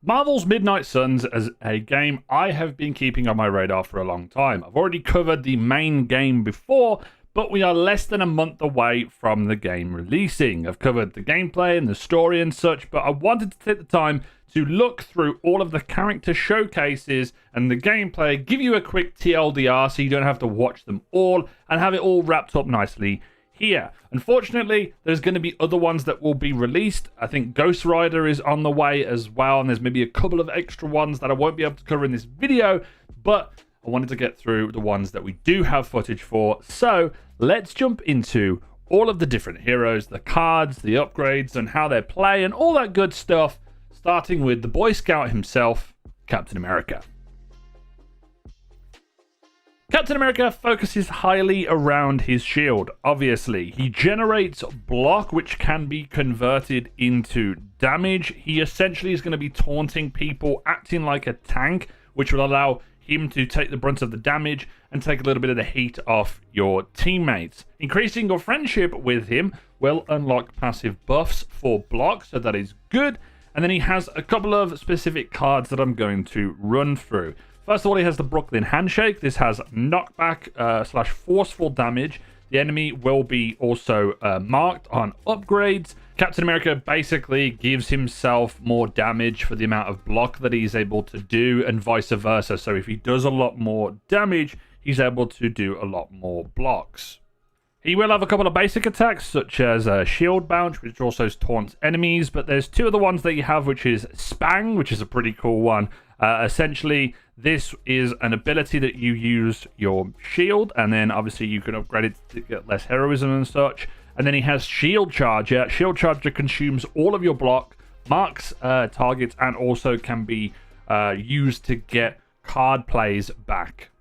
Marvel's Midnight Suns is a game I have been keeping on my radar for a long time. I've already covered the main game before, but we are less than a month away from the game releasing. I've covered the gameplay and the story and such, but I wanted to take the time to look through all of the character showcases and the gameplay, give you a quick TLDR so you don't have to watch them all, and have it all wrapped up nicely here. Unfortunately, there's going to be other ones that will be released. I think Ghost Rider is on the way as well, and there's maybe a couple of extra ones that I won't be able to cover in this video, but I wanted to get through the ones that we do have footage for. So let's jump into all of the different heroes, the cards, the upgrades, and how they play, and all that good stuff, starting with the Boy Scout himself, Captain America. Captain America focuses highly around his shield, obviously. He generates block, which can be converted into damage. He essentially is going to be taunting people, acting like a tank, which will allow him to take the brunt of the damage and take a little bit of the heat off your teammates. Increasing your friendship with him will unlock passive buffs for block, so that is good. And then he has a couple of specific cards that I'm going to run through. First of all, he has the Brooklyn Handshake. This has knockback / forceful damage. The enemy will be also marked on upgrades. Captain America basically gives himself more damage for the amount of block that he's able to do, and vice versa. So if he does a lot more damage, he's able to do a lot more blocks. He will have a couple of basic attacks, such as Shield Bounce, which also taunts enemies, but there's two other ones that you have, which is Spang, which is a pretty cool one. Essentially, this is an ability that you use your shield, and then obviously you can upgrade it to get less heroism and such. And then he has Shield Charger. Shield Charger consumes all of your block, marks targets, and also can be used to get card plays back.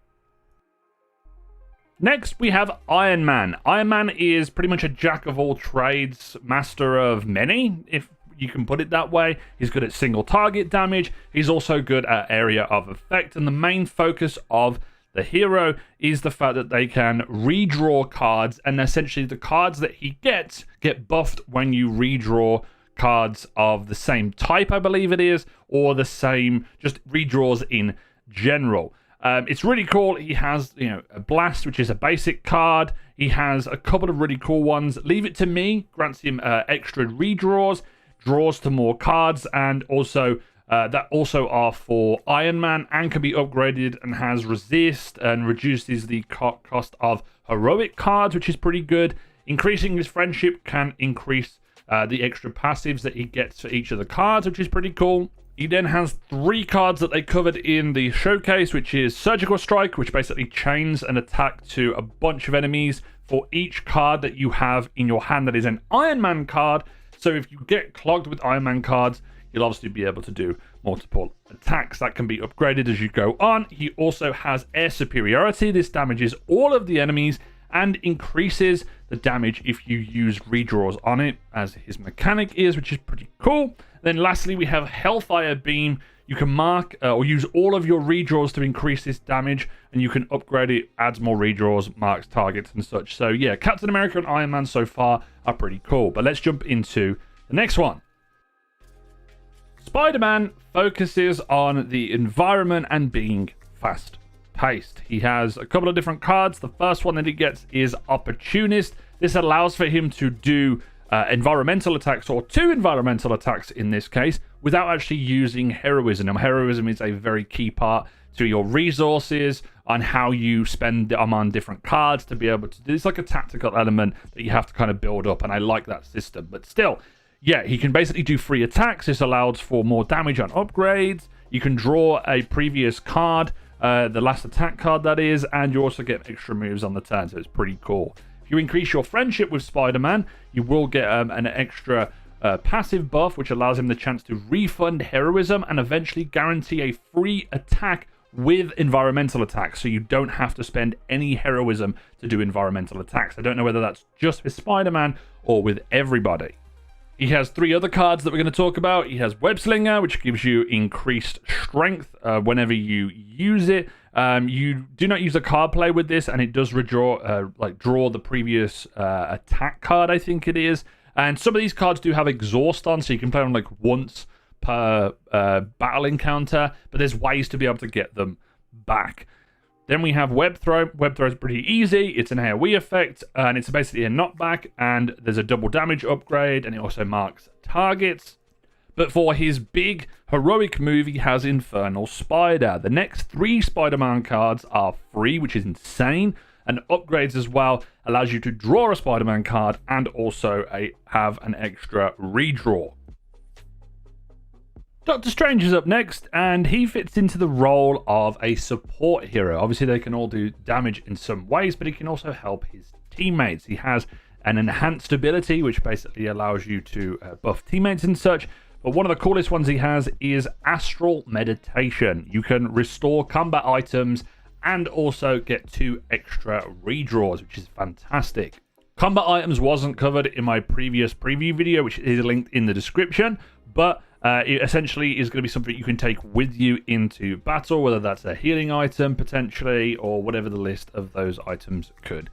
Next, we have Iron Man. Iron Man is pretty much a jack of all trades, master of many, if you can put it that way. He's good at single target damage. He's also good at area of effect. And the main focus of the hero is the fact that they can redraw cards. And essentially the cards that he gets get buffed when you redraw cards of the same type, I believe it is, or the same, just redraws in general. It's really cool. He has, a Blast, which is a basic card. He has a couple of really cool ones. Leave It to Me grants him extra redraws, draws to more cards, and also that also are for Iron Man and can be upgraded, and has resist and reduces the cost of heroic cards, which is pretty good. Increasing his friendship can increase the extra passives that he gets for each of the cards, which is pretty cool. He then has 3 cards that they covered in the showcase, which is Surgical Strike, which basically chains an attack to a bunch of enemies for each card that you have in your hand that is an Iron Man card. So if you get clogged with Iron Man cards, you'll obviously be able to do multiple attacks that can be upgraded as you go on. He also has Air Superiority. This damages all of the enemies and increases the damage if you use redraws on it, as his mechanic is, which is pretty cool. Then lastly, we have Hellfire Beam. You can mark or use all of your redraws to increase this damage, and you can upgrade it, adds more redraws, marks targets and such. So yeah, Captain America and Iron Man so far are pretty cool. But let's jump into the next one. Spider-Man focuses on the environment and being fast-paced. He has a couple of different cards. The first one that he gets is Opportunist. This allows for him to do environmental attacks, or 2 environmental attacks in this case, without actually using heroism. Now, heroism is a very key part to your resources on how you spend them on different cards to be able to do. It's like a tactical element that you have to kind of build up, and I like that system. But still, yeah, he can basically do 3 attacks. This allows for more damage on upgrades. You can draw a previous card, the last attack card that is, and you also get extra moves on the turn, so it's pretty cool. If you increase your friendship with Spider-Man, you will get an extra passive buff, which allows him the chance to refund heroism and eventually guarantee a free attack with environmental attacks, so you don't have to spend any heroism to do environmental attacks. I don't know whether that's just with Spider-Man or with everybody. He has 3 other cards that we're going to talk about. He has Web Slinger, which gives you increased strength whenever you use it. You do not use a card play with this, and it does redraw, draw the previous attack card, I think it is. And some of these cards do have exhaust on, so you can play them like once per battle encounter, but there's ways to be able to get them back. Then we have Web Throw. Web Throw is pretty easy. It's an AoE effect, and it's basically a knockback, and there's a double damage upgrade, and it also marks targets. But for his big heroic move, he has Infernal Spider. The next 3 Spider-Man cards are free, which is insane, and upgrades as well allows you to draw a Spider-Man card and also have an extra redraw. Doctor Strange is up next, and he fits into the role of a support hero. Obviously, they can all do damage in some ways, but he can also help his teammates. He has an enhanced ability, which basically allows you to buff teammates and such. But one of the coolest ones he has is Astral Meditation. You can restore combat items and also get 2 extra redraws, which is fantastic. Combat items wasn't covered in my previous preview video, which is linked in the description, but it essentially is going to be something you can take with you into battle, whether that's a healing item potentially, or whatever the list of those items could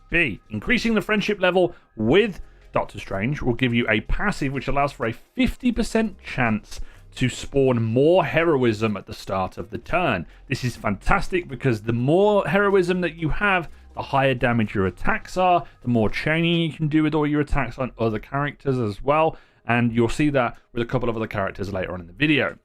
be. Increasing the friendship level with Doctor Strange will give you a passive which allows for a 50% chance to spawn more heroism at the start of the turn. This is fantastic because the more heroism that you have, the higher damage your attacks are, the more chaining you can do with all your attacks on other characters as well. And you'll see that with a couple of other characters later on in the video.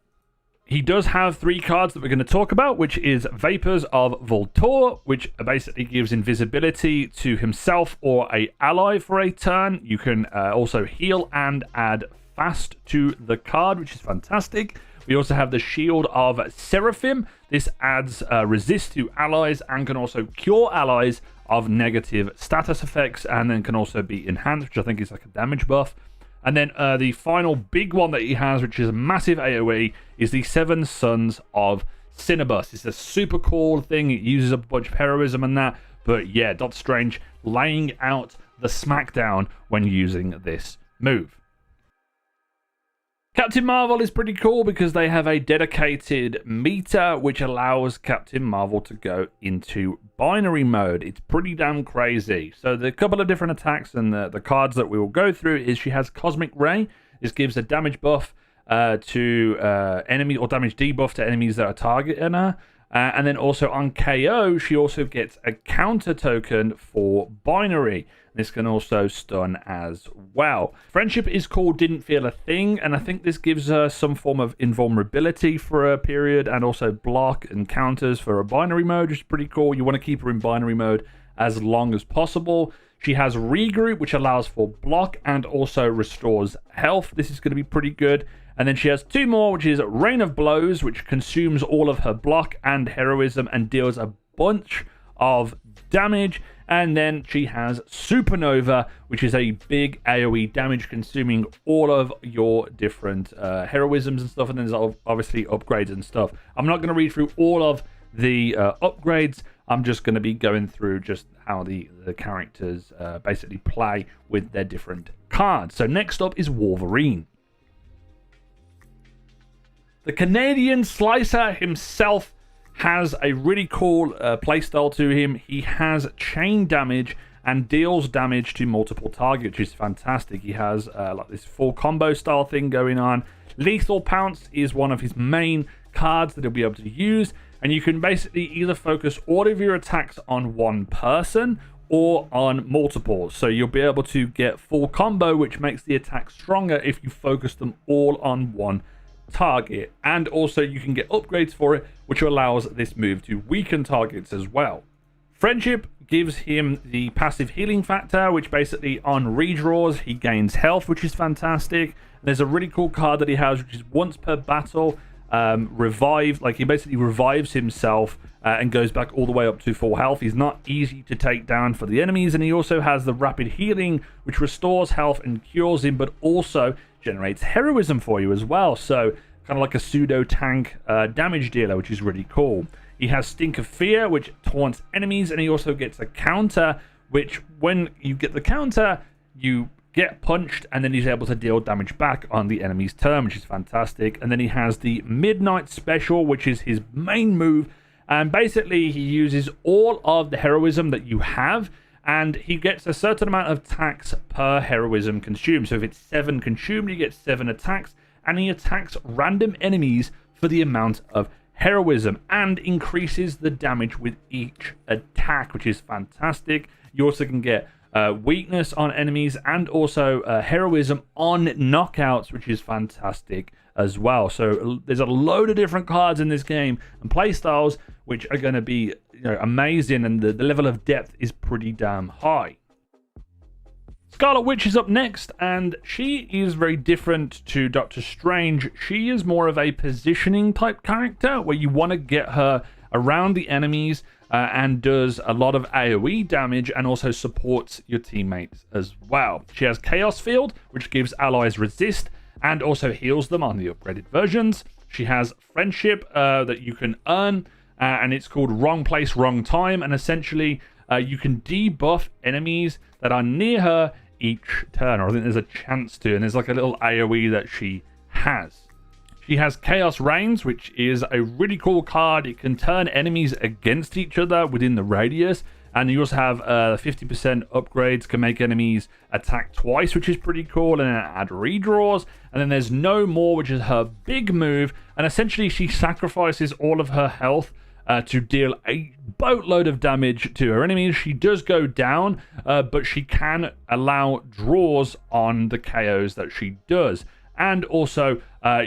He does have 3 cards that we're going to talk about, which is Vapors of Voltor, which basically gives invisibility to himself or a ally for a turn. You can also heal and add fast to the card, which is fantastic. We also have the Shield of Seraphim. This adds resist to allies and can also cure allies of negative status effects, and then can also be enhanced, which I think is like a damage buff. And then the final big one that he has, which is a massive AoE, is the 7 Sons of Cinnabus. It's a super cool thing. It uses a bunch of heroism and that. But yeah, Doctor Strange laying out the smackdown when using this move. Captain Marvel is pretty cool because they have a dedicated meter which allows Captain Marvel to go into binary mode. It's pretty damn crazy. So the couple of different attacks and the cards that we will go through is she has Cosmic Ray. This gives a damage buff to enemies, or damage debuff to enemies that are targeting her. And then also on KO, she also gets a counter token for binary. This can also stun as well. Friendship is called Didn't Feel a Thing, and I think this gives her some form of invulnerability for a period, and also block and counters for a binary mode, which is pretty cool. You want to keep her in binary mode as long as possible. She has Regroup, which allows for block and also restores health. This is going to be pretty good. And then she has 2 more, which is Rain of Blows, which consumes all of her block and heroism and deals a bunch of damage. And then she has Supernova, which is a big AoE damage, consuming all of your different heroisms and stuff. And then there's obviously upgrades and stuff. I'm not going to read through all of the upgrades. I'm just going to be going through just how the characters basically play with their different cards. So next up is Wolverine. The Canadian Slicer himself has a really cool playstyle to him. He has chain damage and deals damage to multiple targets, which is fantastic. He has like this full combo style thing going on. Lethal Pounce is one of his main cards that he'll be able to use, and you can basically either focus all of your attacks on one person or on multiple. So you'll be able to get full combo, which makes the attack stronger if you focus them all on one target. And also you can get upgrades for it, which allows this move to weaken targets as well. Friendship gives him the passive healing factor, which basically on redraws he gains health, which is fantastic. There's a really cool card that he has, which is once per battle revived. Like he basically revives himself and goes back all the way up to full health. He's not easy to take down for the enemies, and he also has the rapid healing, which restores health and cures him, but also generates heroism for you as well. So kind of like a pseudo tank damage dealer, which is really cool. He has Stink of Fear, which taunts enemies, and he also gets a counter, which when you get the counter, you get punched, and then he's able to deal damage back on the enemy's turn, which is fantastic. And then he has the Midnight Special, which is his main move, and basically he uses all of the heroism that you have, and he gets a certain amount of attacks per heroism consumed. So if it's 7 consumed, you get 7 attacks, and he attacks random enemies for the amount of heroism and increases the damage with each attack, which is fantastic. You also can get weakness on enemies and also heroism on knockouts, which is fantastic as well. So there's a load of different cards in this game and playstyles which are going to be amazing, and the level of depth is pretty damn high. Scarlett Witch is up next, and she is very different to Doctor Strange. She is more of a positioning type character where you want to get her around the enemies and does a lot of AoE damage and also supports your teammates as well. She has Chaos Field, which gives allies resist and also heals them on the upgraded versions. She has Friendship that you can earn, and it's called Wrong Place, Wrong Time, and essentially you can debuff enemies that are near her each turn, or I think there's a chance to, and there's like a little AoE that she has. She has Chaos Reigns, which is a really cool card. It can turn enemies against each other within the radius, and you also have 50% upgrades, can make enemies attack twice, which is pretty cool, and then add redraws. And then there's No More, which is her big move, and essentially she sacrifices all of her health to deal a boatload of damage to her enemies. She does go down, but she can allow draws on the KOs that she does. And also,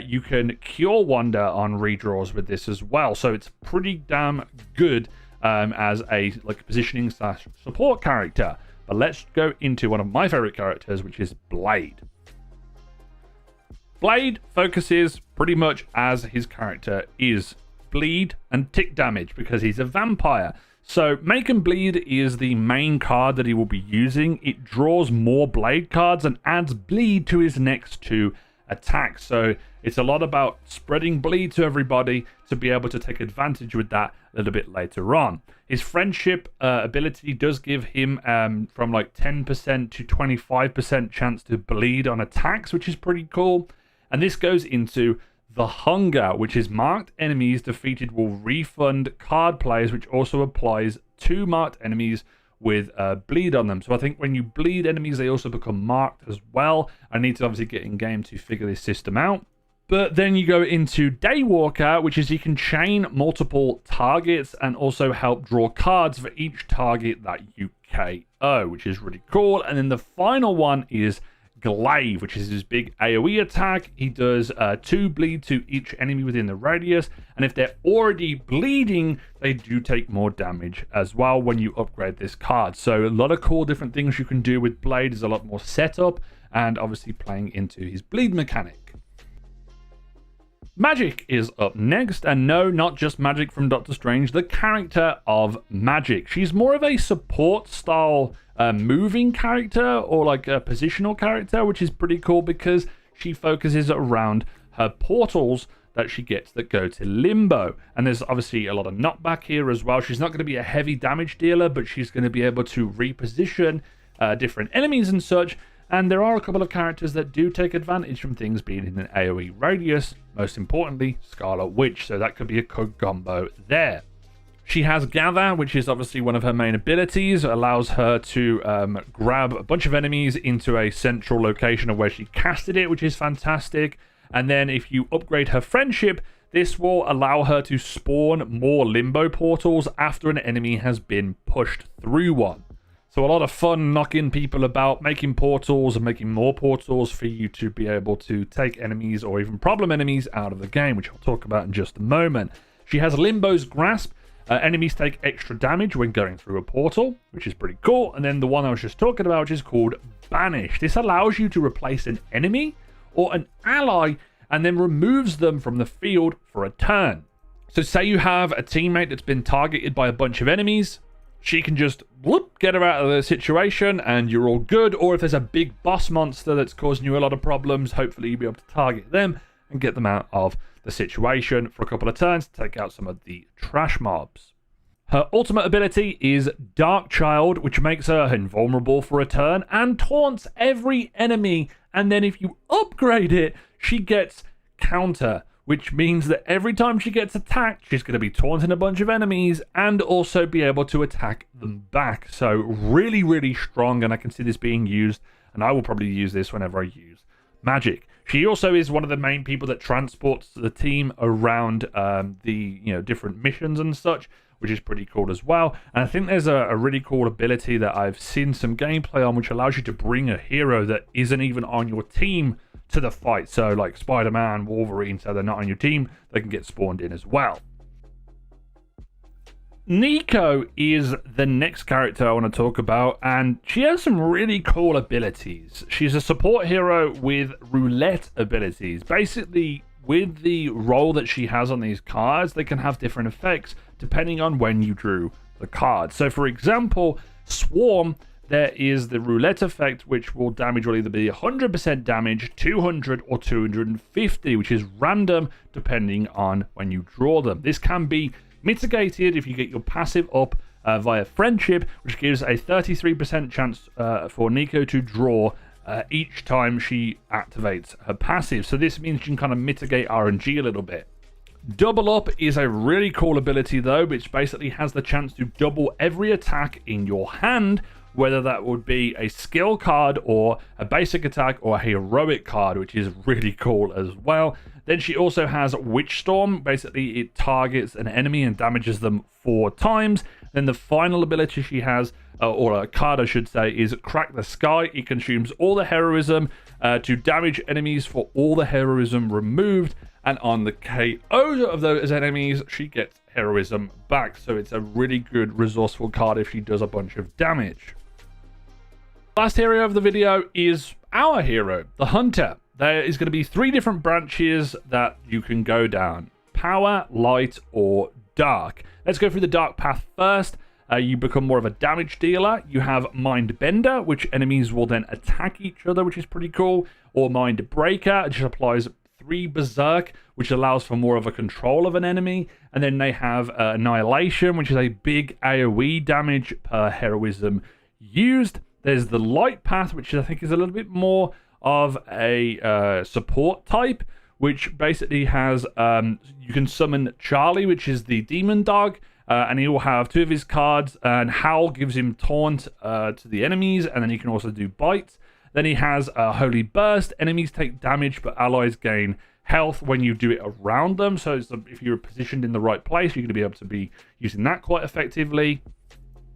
you can Cure Wonder on redraws with this as well. So it's pretty damn good as a positioning / support character. But let's go into one of my favorite characters, which is Blade. Blade focuses pretty much as his character is: bleed and tick damage, because he's a vampire. So Make and Bleed is the main card that he will be using. It draws more Blade cards and adds bleed to his next two attacks. So it's a lot about spreading bleed to everybody to be able to take advantage with that a little bit later on. His Friendship ability does give him from like 10% to 25% chance to bleed on attacks, which is pretty cool. And this goes into the Hunger, which is marked enemies defeated will refund card players, which also applies to marked enemies with bleed on them. So I think when you bleed enemies, they also become marked as well. I need to obviously get in game to figure this system out. But then you go into Daywalker, which is you can chain multiple targets and also help draw cards for each target that you KO, which is really cool. And then the final one is Glaive, which is his big AoE attack. He does 2 bleed to each enemy within the radius, and if they're already bleeding, they do take more damage as well when you upgrade this card. So a lot of cool different things you can do with Blade. There's a lot more setup and obviously playing into his bleed mechanic. Magik is up next, and no, not just Magik from Doctor Strange, the character of Magik. She's more of a support style moving character, or like a positional character, which is pretty cool because she focuses around her portals that she gets that go to Limbo. And there's obviously a lot of knockback here as well. She's not going to be a heavy damage dealer, but she's going to be able to reposition different enemies and such. And there are a couple of characters that do take advantage from things being in an AoE radius, most importantly Scarlet Witch, so that could be a good combo there. She has Gather, which is obviously one of her main abilities. It allows her to grab a bunch of enemies into a central location of where she casted it, which is fantastic. And then if you upgrade her Friendship, this will allow her to spawn more Limbo portals after an enemy has been pushed through one. So a lot of fun knocking people about, making portals and making more portals for you to be able to take enemies or even problem enemies out of the game, which I'll talk about in just a moment. She has Limbo's Grasp. Enemies take extra damage when going through a portal, which is pretty cool. And then the one I was just talking about, which is called Banish. This allows you to replace an enemy or an ally and then removes them from the field for a turn. So say you have a teammate that's been targeted by a bunch of enemies. She can just whoop, get her out of the situation and you're all good. Or if there's a big boss monster that's causing you a lot of problems, hopefully you'll be able to target them and get them out of the situation for a couple of turns to take out some of the trash mobs. Her ultimate ability is Dark Child, which makes her invulnerable for a turn and taunts every enemy. And then if you upgrade it, she gets Counter, which means that every time she gets attacked, she's going to be taunting a bunch of enemies and also be able to attack them back. So really, really strong, and I can see this being used, and I will probably use this whenever I use Magik. She also is one of the main people that transports the team around the different missions and such, which is pretty cool as well. And I think there's a really cool ability that I've seen some gameplay on, which allows you to bring a hero that isn't even on your team to the fight. So like Spider-Man, Wolverine, so they're not on your team, they can get spawned in as well. Nico is the next character I want to talk about, and she has some really cool abilities. She's a support hero with roulette abilities. Basically, with the role that she has on these cards, they can have different effects depending on when you drew the card. So for example, Swarm, there is the roulette effect, which will either be 100% damage, 200 or 250, which is random depending on when you draw them. This can be mitigated if you get your passive up via friendship, which gives a 33% chance for Nico to draw each time she activates her passive. So this means you can kind of mitigate RNG a little bit. Double Up is a really cool ability though, which basically has the chance to double every attack in your hand, whether that would be a skill card or a basic attack or a heroic card, which is really cool as well. Then she also has Witch Storm. Basically, it targets an enemy and damages them 4 times. Then the final ability she has, or a card I should say, is Crack the Sky. It consumes all the heroism to damage enemies for all the heroism removed. And on the KO of those enemies, she gets heroism back. So it's a really good resourceful card if she does a bunch of damage. Last hero of the video is our hero, the Hunter. There is going to be 3 different branches that you can go down: power, light, or dark. Let's go through the dark path first. You become more of a damage dealer. You have Mind Bender, which enemies will then attack each other, which is pretty cool. Or Mind Breaker, which applies 3 Berserk, which allows for more of a control of an enemy. And then they have Annihilation, which is a big AoE damage per heroism used. There's the light path, which I think is a little bit more of a support type, which basically has you can summon Charlie, which is the demon dog, and he will have 2 of his cards, and Howl gives him taunt to the enemies, and then he can also do bites. Then he has Holy Burst. Enemies take damage, but allies gain health when you do it around them. So if you're positioned in the right place, you're going to be able to be using that quite effectively.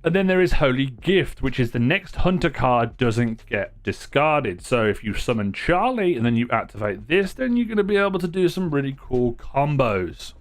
And then there is Holy Gift, which is the next Hunter card doesn't get discarded. So if you summon Charlie and then you activate this, then you're going to be able to do some really cool combos.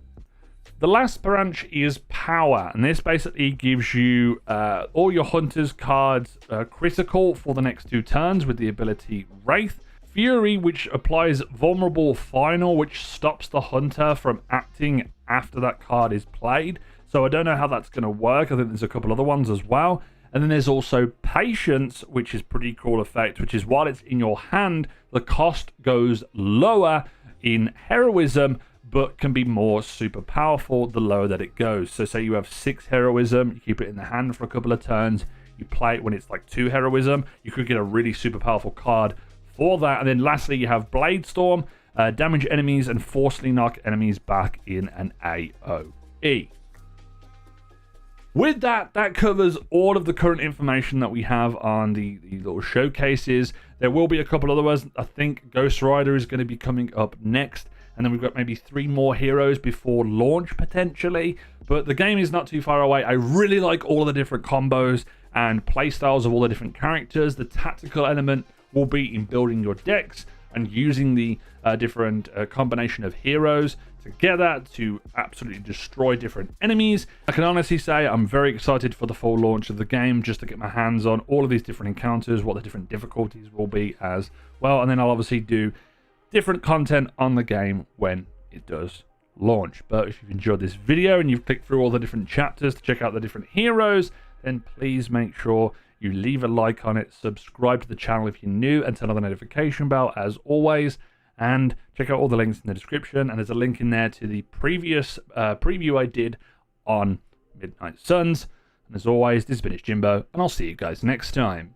The last branch is Power, and this basically gives you all your Hunter's cards critical for the next 2 turns with the ability Wraith. Fury, which applies Vulnerable Final, which stops the Hunter from acting after that card is played. So I don't know how that's going to work. I think there's a couple other ones as well. And then there's also Patience, which is pretty cool effect, which is while it's in your hand, the cost goes lower in heroism, but can be more super powerful the lower that it goes. So say you have 6 heroism, you keep it in the hand for a couple of turns, you play it when it's like 2 heroism, you could get a really super powerful card for that. And then lastly, you have Blade Storm, damage enemies and forcefully knock enemies back in an AoE. With that, that covers all of the current information that we have on the little showcases. There will be a couple other ones. I think Ghost Rider is going to be coming up next. And then we've got maybe 3 more heroes before launch, potentially. But the game is not too far away. I really like all of the different combos and playstyles of all the different characters. The tactical element will be in building your decks and using the different combination of heroes together to absolutely destroy different enemies. I can honestly say I'm very excited for the full launch of the game, just to get my hands on all of these different encounters, what the different difficulties will be as well, and then I'll obviously do different content on the game when it does launch. But if you've enjoyed this video and you've clicked through all the different chapters to check out the different heroes, then please make sure you leave a like on it, subscribe to the channel if you're new, and turn on the notification bell as always. And check out all the links in the description, and there's a link in there to the previous preview I did on Midnight Suns. And as always, this has been Jimbo, and I'll see you guys next time.